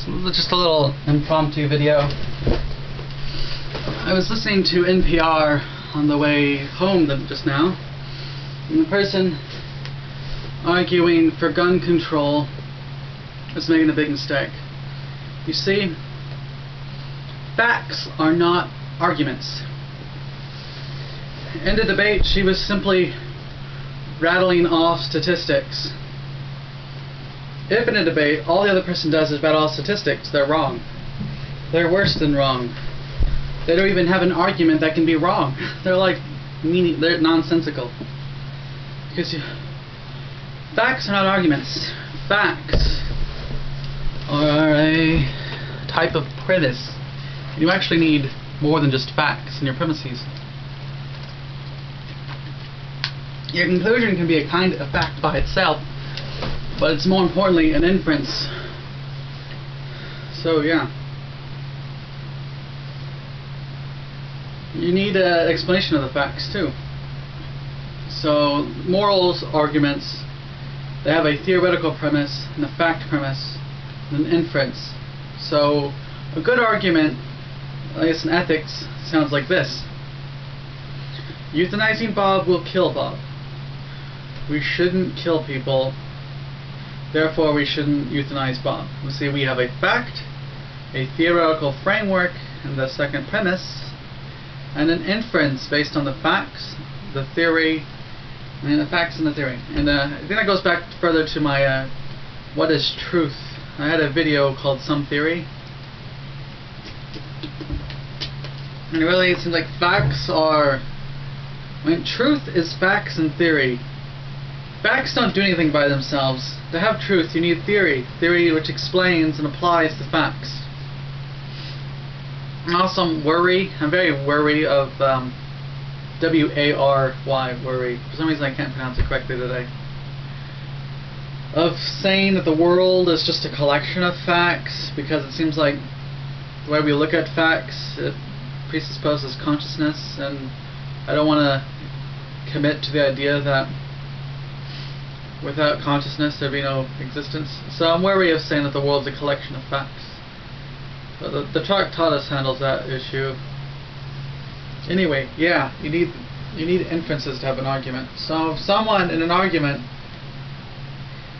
just a little impromptu video. I was listening to NPR on the way home just now, and the person arguing for gun control is making a big mistake. You see, facts are not arguments. In the debate, she was simply rattling off statistics. If in a debate all the other person does is rattle off statistics, they're wrong. They're worse than wrong. They don't even have an argument that can be wrong. They're like they're nonsensical. Because facts are not arguments. Facts are a type of premise. You actually need more than just facts in your premises. Your conclusion can be a kind of fact by itself, but it's more importantly an inference. So yeah, you need an explanation of the facts too. So morals arguments, they have a theoretical premise and a fact premise and an inference. So a good argument, I guess in ethics, sounds like this: euthanizing Bob will kill Bob. We shouldn't kill people, therefore we shouldn't euthanize Bob. We see we have a fact, a theoretical framework, and the second premise, and an inference based on the facts, the theory, and the facts and the theory. And I think that goes back further to my what is truth? I had a video called Some Theory. And really it seems like facts are, truth is facts and theory. Facts don't do anything by themselves. To have truth, you need theory. Theory which explains and applies the facts. Also, I'm very wary of W-A-R-Y, worry. For some reason I can't pronounce it correctly today. Of saying that the world is just a collection of facts, because it seems like the way we look at facts, it presupposes consciousness, and I don't want to commit to the idea that without consciousness there'd be no existence. So I'm wary of saying that the world's a collection of facts. But the Tractatus handles that issue. Anyway, yeah, you need inferences to have an argument. So if someone in an argument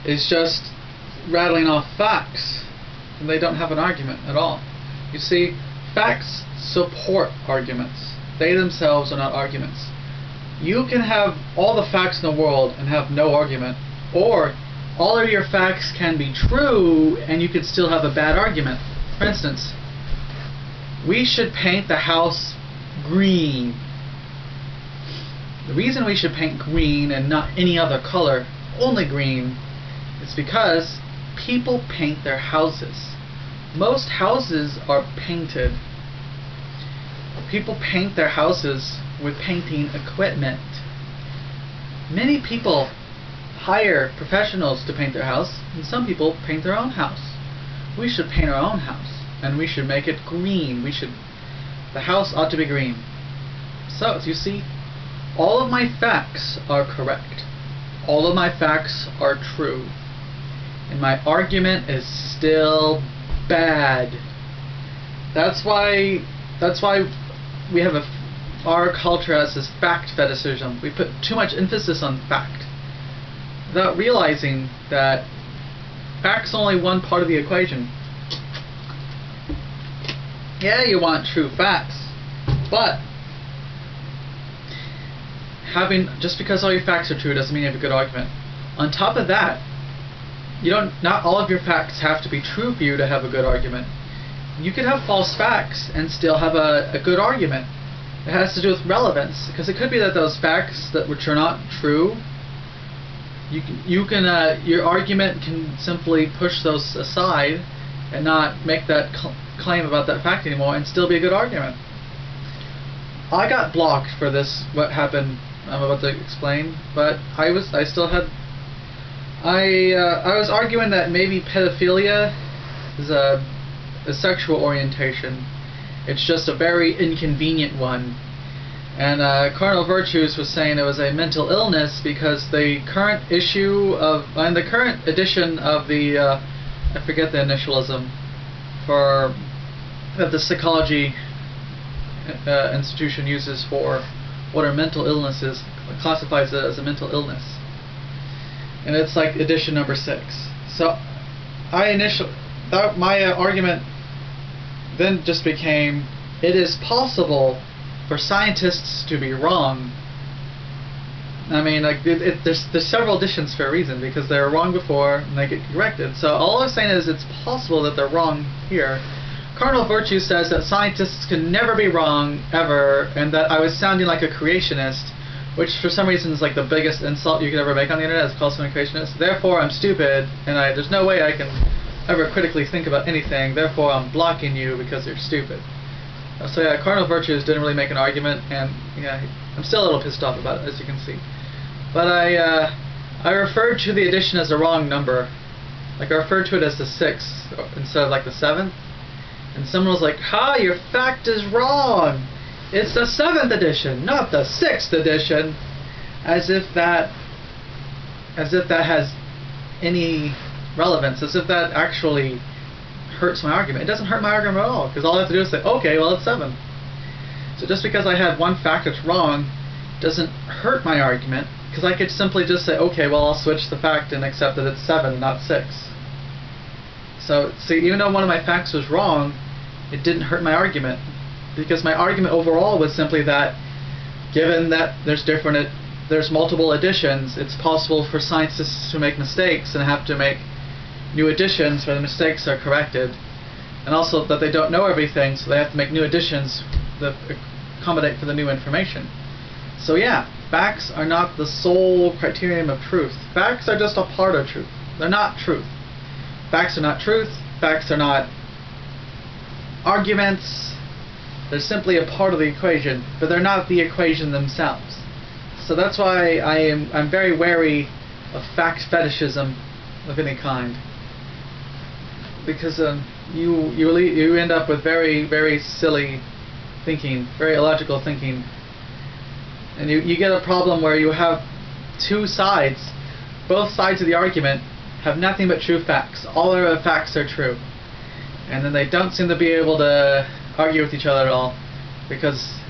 is just rattling off facts, then they don't have an argument at all. You see, facts support arguments. They themselves are not arguments. You can have all the facts in the world and have no argument, or all of your facts can be true and you could still have a bad argument. For instance, we should paint the house green. The reason we should paint green and not any other color, only green, is because people paint their houses. Most houses are painted. People paint their houses with painting equipment. Many people hire professionals to paint their house, and some people paint their own house. We should paint our own house, and we should make it green. The house ought to be green. So, as you see, all of my facts are correct. All of my facts are true. And my argument is still bad. That's why we have our culture has this fact fetishism. We put too much emphasis on fact, without realizing that fact's only one part of the equation. Yeah, you want true facts, but just because all your facts are true doesn't mean you have a good argument. On top of that, not all of your facts have to be true for you to have a good argument. You could have false facts and still have a good argument. It has to do with relevance, because it could be that those facts which are not true, your argument can simply push those aside and not make that claim about that fact anymore, and still be a good argument. I got blocked for this. What happened? I'm about to explain, but I was arguing that maybe pedophilia is a sexual orientation. It's just a very inconvenient one. And Cardinal Virtues was saying it was a mental illness because the current issue of, and the current edition of the, I forget the initialism, for that the psychology institution uses for what are mental illnesses, classifies it as a mental illness, and it's like edition number 6. So my argument then just became, it is possible for scientists to be wrong. I mean, like there's several editions for a reason, because they were wrong before and they get corrected. So all I'm saying is it's possible that they're wrong here. Cardinal Virtue says that scientists can never be wrong ever, and that I was sounding like a creationist, which for some reason is like the biggest insult you could ever make on the internet, is call someone a creationist. Therefore I'm stupid, and there's no way I can ever critically think about anything. Therefore I'm blocking you because you're stupid. So yeah, Cardinal Virtues didn't really make an argument, and yeah, I'm still a little pissed off about it, as you can see. But I referred to the edition as the wrong number. Like, I referred to it as the 6th instead of like the 7th. And someone was like, "Ha, your fact is wrong. It's the 7th edition, not the 6th edition." As if that has any relevance, as if that actually hurts my argument. It doesn't hurt my argument at all, because all I have to do is say, okay, well, it's 7. So just because I have one fact that's wrong doesn't hurt my argument, because I could simply just say, okay, well, I'll switch the fact and accept that it's 7, not 6. So, see, even though one of my facts was wrong, it didn't hurt my argument, because my argument overall was simply that, given that there's multiple editions, it's possible for scientists to make mistakes and have to make new editions where the mistakes are corrected, and also that they don't know everything, so they have to make new editions that accommodate for the new information. So yeah, facts are not the sole criterion of truth. Facts are just a part of truth. They're not truth. Facts are not truth. Facts are not arguments. They're simply a part of the equation, but they're not the equation themselves. So that's why I'm very wary of fact fetishism of any kind, because you end up with very, very silly thinking, very illogical thinking, and you get a problem where you have two sides. Both sides of the argument have nothing but true facts. All their facts are true, and then they don't seem to be able to argue with each other at all, because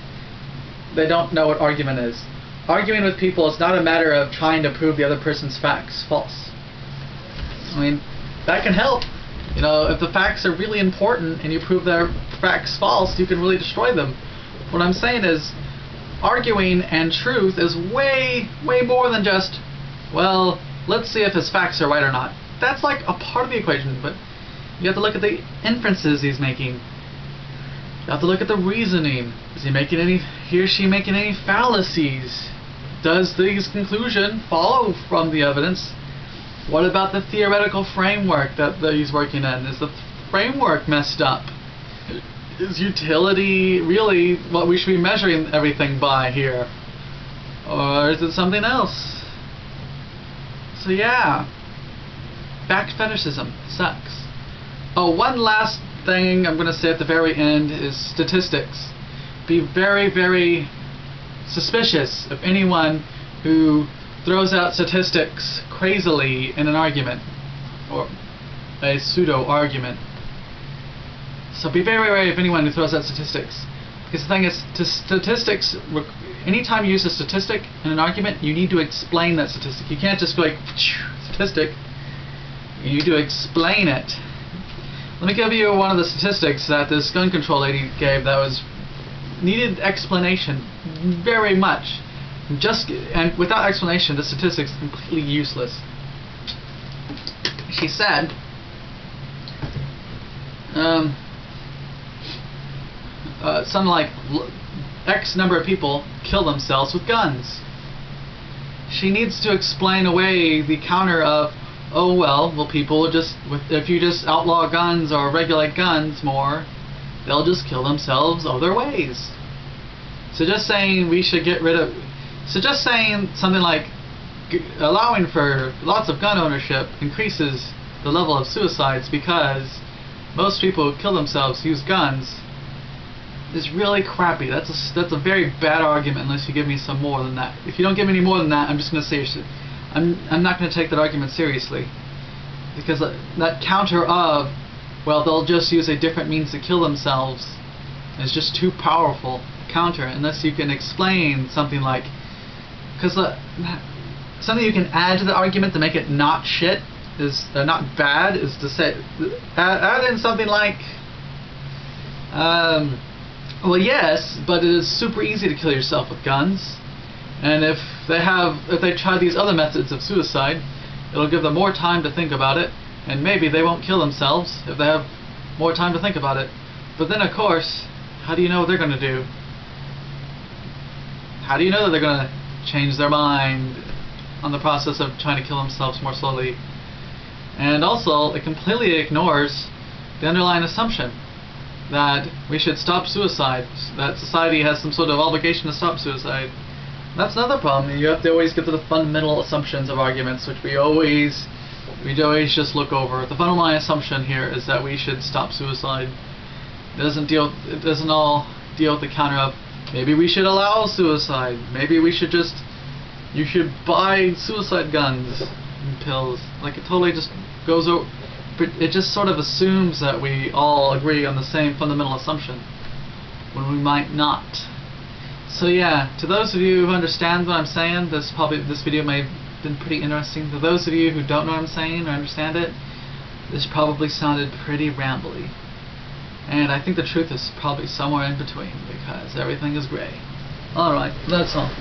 they don't know what argument is. Arguing with people is not a matter of trying to prove the other person's facts false. I mean, that can help. You know, if the facts are really important and you prove their facts false, you can really destroy them. What I'm saying is, arguing and truth is way, way more than just, well, let's see if his facts are right or not. That's like a part of the equation, but you have to look at the inferences he's making. You have to look at the reasoning. Is he or she making any fallacies? Does this conclusion follow from the evidence? What about the theoretical framework that he's working in? Is the framework messed up? Is utility really what we should be measuring everything by here? Or is it something else? So yeah, fact fetishism sucks. Oh, one last thing I'm going to say at the very end is statistics. Be very, very suspicious of anyone who throws out statistics crazily in an argument, or a pseudo-argument. So be very wary of anyone who throws out statistics. Because the thing is, statistics, anytime you use a statistic in an argument, you need to explain that statistic. You can't just go like, statistic. You need to explain it. Let me give you one of the statistics that this gun control lady gave that needed explanation very much. And without explanation, the statistic's completely useless. She said, something like X number of people kill themselves with guns. She needs to explain away the counter of, oh well, people just, if you just outlaw guns or regulate guns more, they'll just kill themselves other ways. So just saying we should get rid of, so just saying something like allowing for lots of gun ownership increases the level of suicides because most people who kill themselves use guns is really crappy. That's a very bad argument unless you give me some more than that. If you don't give me any more than that, I'm just going to say I'm not going to take that argument seriously, because that counter of well, they'll just use a different means to kill themselves. It's just too powerful counter unless you can explain something like, because something you can add to the argument to make it not shit is not bad is to say add in something like well, yes, but it is super easy to kill yourself with guns, and if they try these other methods of suicide, it'll give them more time to think about it, and maybe they won't kill themselves if they have more time to think about it. But then, of course, how do you know what they're going to do? How do you know that they're going to change their mind on the process of trying to kill themselves more slowly? And also, it completely ignores the underlying assumption that we should stop suicide, that society has some sort of obligation to stop suicide. That's another problem. You have to always get to the fundamental assumptions of arguments, which we always just look over. The fundamental assumption here is that we should stop suicide. It doesn't all deal with the counter of maybe we should allow suicide. Maybe we should you should buy suicide guns and pills. Like, it totally just goes over. It just sort of assumes that we all agree on the same fundamental assumption when we might not. So yeah, to those of you who understand what I'm saying, this video may have been pretty interesting. To those of you who don't know what I'm saying or understand it, this probably sounded pretty rambly. And I think the truth is probably somewhere in between, because everything is gray. Alright, that's all.